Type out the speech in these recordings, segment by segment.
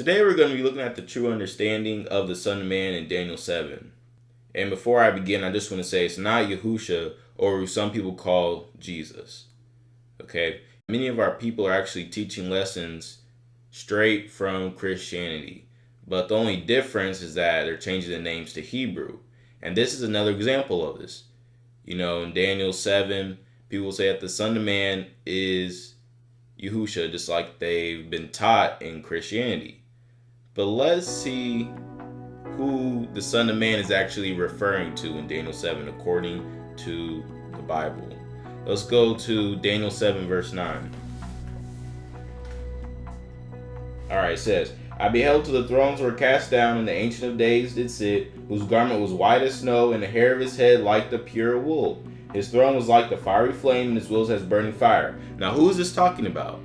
Today we're going to be looking at the true understanding of the Son of Man in Daniel 7. And before I begin, I just want to say it's not Yahusha, or who some people call Jesus. Okay? Many of our people are actually teaching lessons straight from Christianity. But the only difference is that they're changing the names to Hebrew. And this is another example of this. You know, in Daniel 7, people say that the Son of Man is Yahusha, just like they've been taught in Christianity. But let's see who the Son of Man is actually referring to in Daniel 7 according to the Bible. Let's go to Daniel 7 verse 9. Alright, it says, I beheld till the thrones were cast down, and the Ancient of Days did sit, whose garment was white as snow, and the hair of his head like the pure wool. His throne was like the fiery flame, and his wheels as burning fire. Now who is this talking about?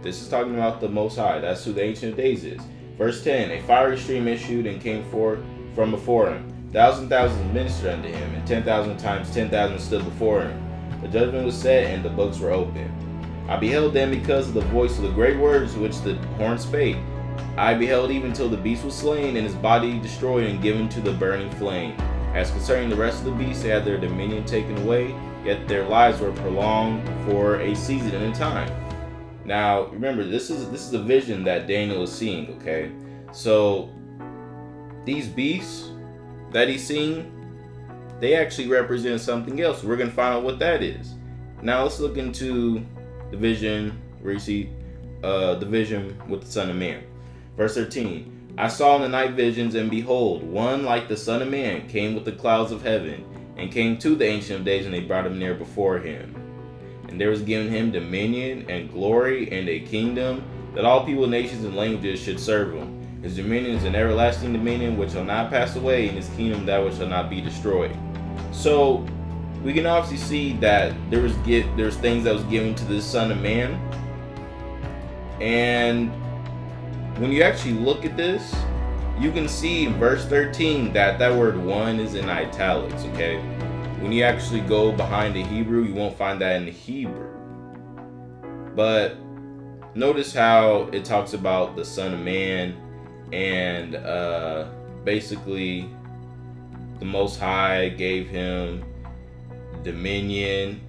This is talking about the Most High. That's who the Ancient of Days is. Verse 10, a fiery stream issued and came forth from before him. Thousands ministered unto him, and 10,000 times 10,000 stood before him. The judgment was set, and the books were opened. I beheld them because of the voice of the great words which the horn spake. I beheld even till the beast was slain, and his body destroyed and given to the burning flame. As concerning the rest of the beasts, they had their dominion taken away, yet their lives were prolonged for a season and a time. Now, remember, this is a vision that Daniel is seeing, okay? So, these beasts that he's seeing, they actually represent something else. We're going to find out what that is. Now, let's look into the vision where you see the vision with the Son of Man. Verse 13, I saw in the night visions, and behold, one like the Son of Man came with the clouds of heaven, and came to the Ancient of Days, and they brought him near before him. And there was given him dominion and glory and a kingdom, that all people, nations, and languages should serve him. His dominion is an everlasting dominion which shall not pass away, and his kingdom that which shall not be destroyed. So we can obviously see that there's things that was given to the Son of Man. And when you actually look at this, you can see in verse 13 that word one is in italics, okay? When you actually go behind the Hebrew, you won't find that in the Hebrew. But notice how it talks about the Son of Man, and basically the Most High gave him dominion,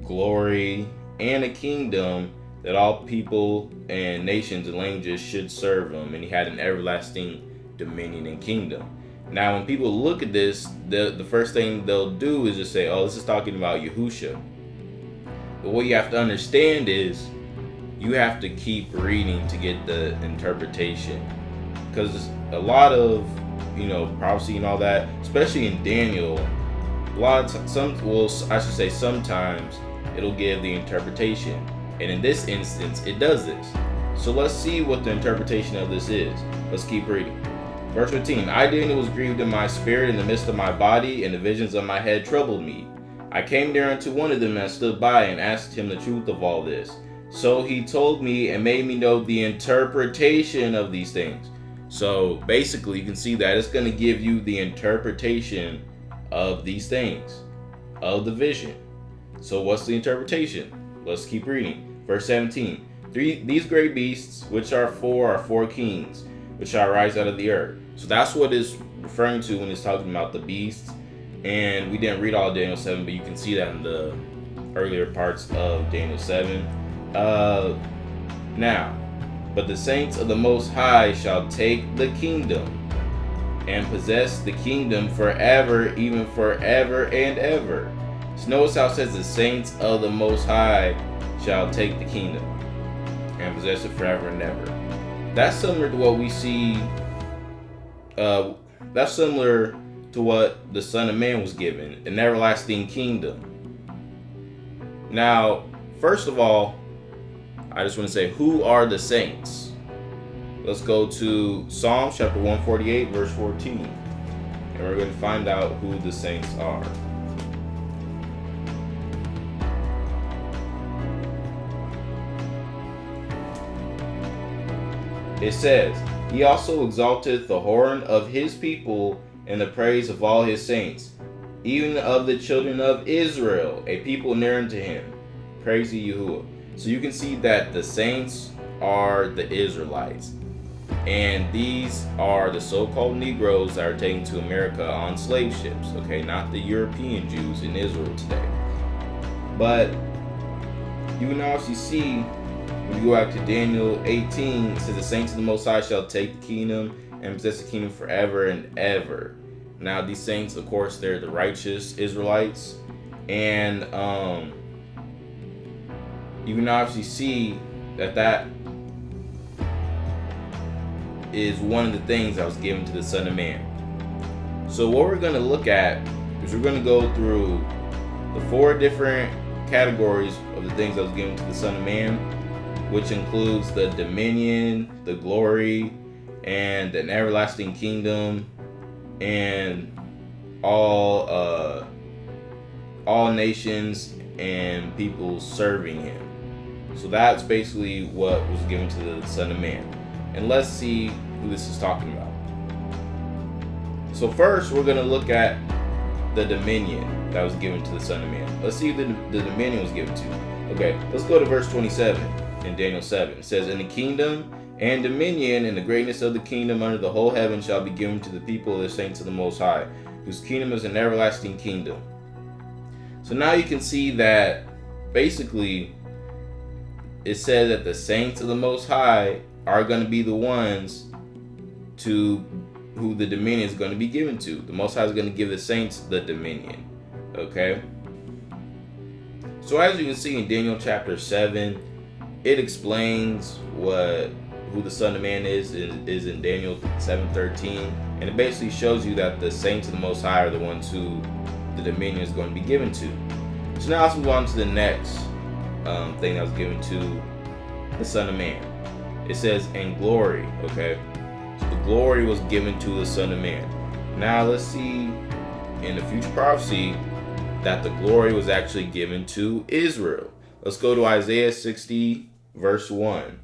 glory, and a kingdom that all people and nations and languages should serve him, and he had an everlasting dominion and kingdom. Now, when people look at this, the first thing they'll do is just say, oh, this is talking about Yahusha. But what you have to understand is you have to keep reading to get the interpretation. Because a lot of, prophecy and all that, especially in Daniel, sometimes it'll give the interpretation. And in this instance, it does this. So let's see what the interpretation of this is. Let's keep reading. Verse 15, I, Daniel, was grieved in my spirit in the midst of my body, and the visions of my head troubled me. I came near unto one of them and stood by and asked him the truth of all this. So he told me and made me know the interpretation of these things. So basically, you can see that it's going to give you the interpretation of these things, of the vision. So what's the interpretation? Let's keep reading. Verse 17, these great beasts, which are four kings, which shall rise out of the earth. So that's what it's referring to when it's talking about the beasts. And we didn't read all of Daniel 7, but you can see that in the earlier parts of Daniel 7. Now, but the saints of the Most High shall take the kingdom and possess the kingdom forever, even forever and ever. So notice how it says the saints of the Most High shall take the kingdom and possess it forever and ever. That's similar to what we see. That's similar to what the Son of Man was given, an everlasting kingdom. Now, first of all, I just want to say, who are the saints? Let's go to Psalm chapter 148, verse 14. And we're going to find out who the saints are. It says, He also exalteth the horn of his people and the praise of all his saints, even of the children of Israel, a people near unto him. Praise ye Yahuwah. So you can see that the saints are the Israelites. And these are the so-called Negroes that are taken to America on slave ships, okay? Not the European Jews in Israel today. But you can obviously see, when you go back to Daniel 18, it says the saints of the Most High shall take the kingdom and possess the kingdom forever and ever. Now these saints, of course, they're the righteous Israelites. And you can obviously see that is one of the things that was given to the Son of Man. So what we're going to look at is we're going to go through the 4 different categories of the things that was given to the Son of Man, which includes the dominion, the glory, and an everlasting kingdom, and all nations and people serving him. So that's basically what was given to the Son of Man. And let's see who this is talking about. So first, we're going to look at the dominion that was given to the Son of Man. Let's see who the dominion was given to. Okay, let's go to verse 27 in Daniel 7. It says, "And the kingdom and dominion and the greatness of the kingdom under the whole heaven shall be given to the people of the saints of the Most High, whose kingdom is an everlasting kingdom." So now you can see that basically it says that the saints of the Most High are going to be the ones to who the dominion is going to be given to. The Most High is going to give the saints the dominion. Okay? So as you can see in Daniel chapter 7, it explains who the Son of Man is in Daniel 7:13, and it basically shows you that the saints of the Most High are the ones who the dominion is going to be given to. So now let's move on to the next thing that was given to the Son of Man. It says, "And glory," okay? So the glory was given to the Son of Man. Now let's see in the future prophecy that the glory was actually given to Israel. Let's go to Isaiah 60 verse 1.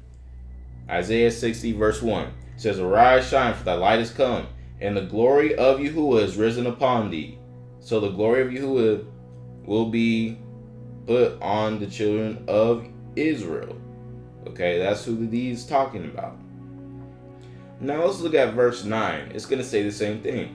Isaiah 60 verse 1 says, "Arise, shine, for thy light is come, and the glory of Yahuwah is risen upon thee." So the glory of Yahuwah will be put on the children of Israel. Okay, that's who these talking about. Now let's look at verse 9. It's going to say the same thing.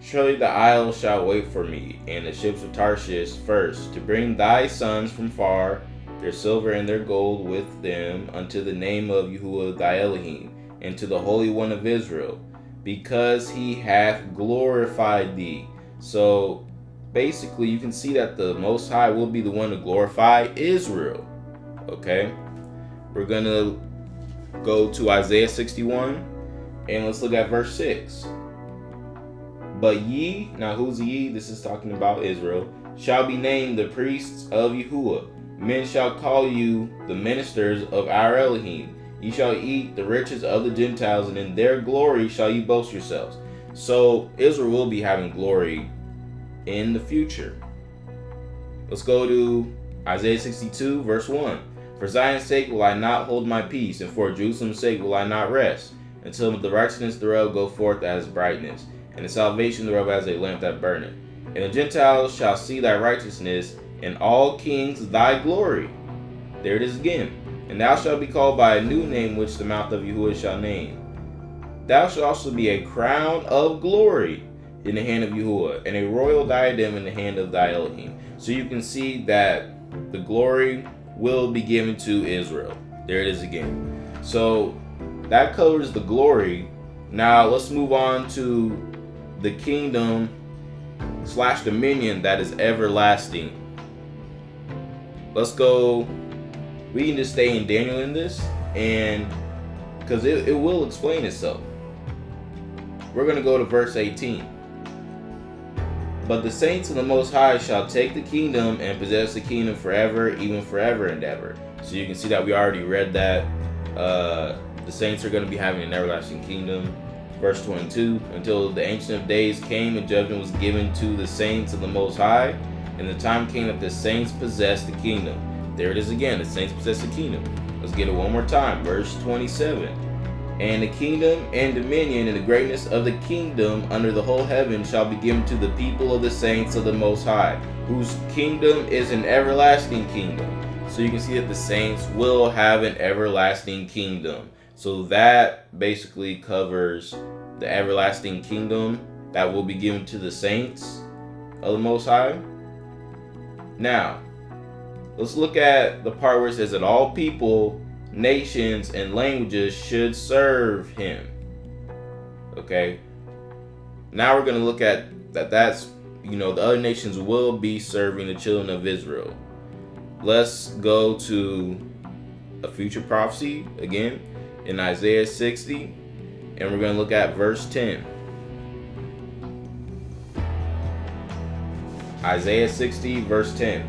"Surely the isles shall wait for me, and the ships of Tarshish first, to bring thy sons from far, their silver and their gold with them, unto the name of Yahuwah thy Elohim, and to the Holy One of Israel, because he hath glorified thee." So basically you can see that the Most High will be the one to glorify Israel. Okay, we're going to go to Isaiah 61, and let's look at verse 6. "But ye," now who's ye? This is talking about Israel, "shall be named the priests of Yahuwah. Men shall call you the ministers of our Elohim. Ye shall eat the riches of the Gentiles, and in their glory shall ye boast yourselves." So Israel will be having glory in the future. Let's go to Isaiah 62 verse 1. "For Zion's sake will I not hold my peace, and for Jerusalem's sake will I not rest, until the righteousness thereof go forth as brightness, and the salvation thereof as a lamp that burneth. And the Gentiles shall see thy righteousness, and all kings thy glory." There it is again. "And thou shalt be called by a new name, which the mouth of Yahuwah shall name. Thou shalt also be a crown of glory in the hand of Yahuwah, and a royal diadem in the hand of thy Elohim." So you can see that the glory will be given to Israel. There it is again. So that covers the glory. Now let's move on to the kingdom / dominion that is everlasting. Let's go. We can just stay in Daniel in this, and because it will explain itself. We're going to go to verse 18. "But the saints of the Most High shall take the kingdom and possess the kingdom forever, even forever and ever." So you can see that we already read that. The saints are going to be having an everlasting kingdom. Verse 22, "Until the Ancient of Days came and judgment was given to the saints of the Most High, and the time came that the saints possessed the kingdom." There it is again, the saints possess the kingdom. Let's get it one more time. Verse 27, "And the kingdom and dominion and the greatness of the kingdom under the whole heaven shall be given to the people of the saints of the Most High, whose kingdom is an everlasting kingdom." So you can see that the saints will have an everlasting kingdom. So that basically covers the everlasting kingdom that will be given to the saints of the Most High. Now, let's look at the part where it says that all people, nations, and languages should serve him. Okay? Now we're going to look at that's, the other nations will be serving the children of Israel. Let's go to a future prophecy again in Isaiah 60, and we're going to look at verse 10. Isaiah 60, verse 10.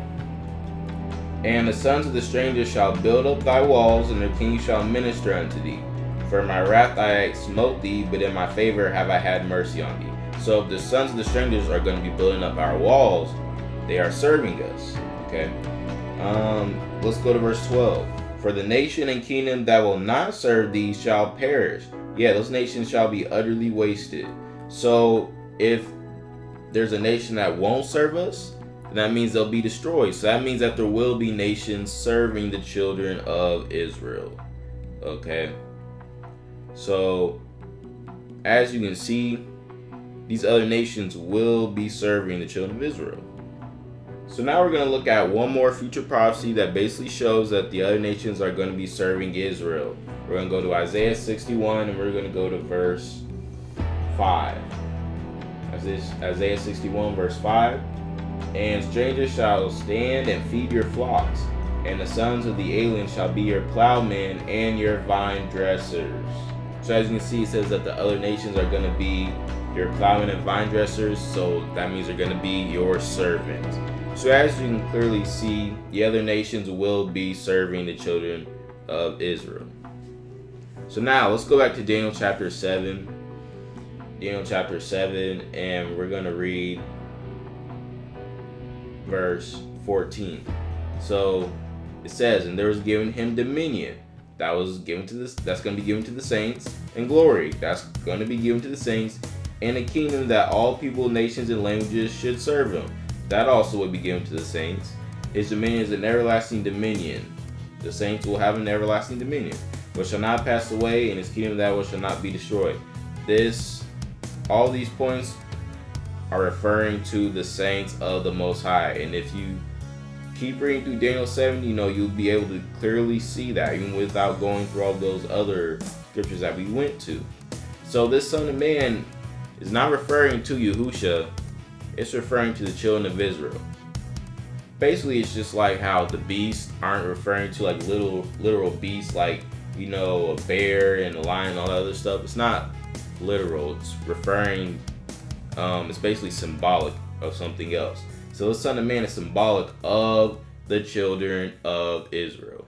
And the sons of the strangers shall build up thy walls, and their kings shall minister unto thee. For in my wrath I smote thee, but in my favor have I had mercy on thee. So if the sons of the strangers are going to be building up our walls, they are serving us. Okay. Let's go to verse 12. For the nation and kingdom that will not serve thee shall perish. Yeah, those nations shall be utterly wasted. So if there's a nation that won't serve us, then that means they'll be destroyed. So that means that there will be nations serving the children of Israel. Okay. So as you can see, these other nations will be serving the children of Israel. So now we're going to look at one more future prophecy that basically shows that the other nations are going to be serving Israel. We're going to go to Isaiah 61, and we're going to go to verse 5. Isaiah 61, verse 5. And strangers shall stand and feed your flocks, and the sons of the alien shall be your plowmen and your vine dressers. So as you can see, it says that the other nations are going to be your plowmen and vine dressers, so that means they're going to be your servants. So as you can clearly see, the other nations will be serving the children of Israel. So now let's go back to Daniel chapter 7. Daniel chapter 7, and we're going to read verse 14. So it says, and there was given him dominion. That's going to be given to the saints, and glory. That's going to be given to the saints, and a kingdom that all people, nations, and languages should serve him. That also will be given to the saints. His dominion is an everlasting dominion. The saints will have an everlasting dominion, which shall not pass away, and his kingdom that which shall not be destroyed. All these points are referring to the saints of the Most High. And if you keep reading through Daniel 7, you'll be able to clearly see that, even without going through all those other scriptures that we went to. So this Son of Man is not referring to Yahusha. It's referring to the children of Israel. Basically, it's just like how the beasts aren't referring to like literal beasts, like, a bear and a lion and all that other stuff. It's not literal. It's referring, it's basically symbolic of something else. So the Son of Man is symbolic of the children of Israel.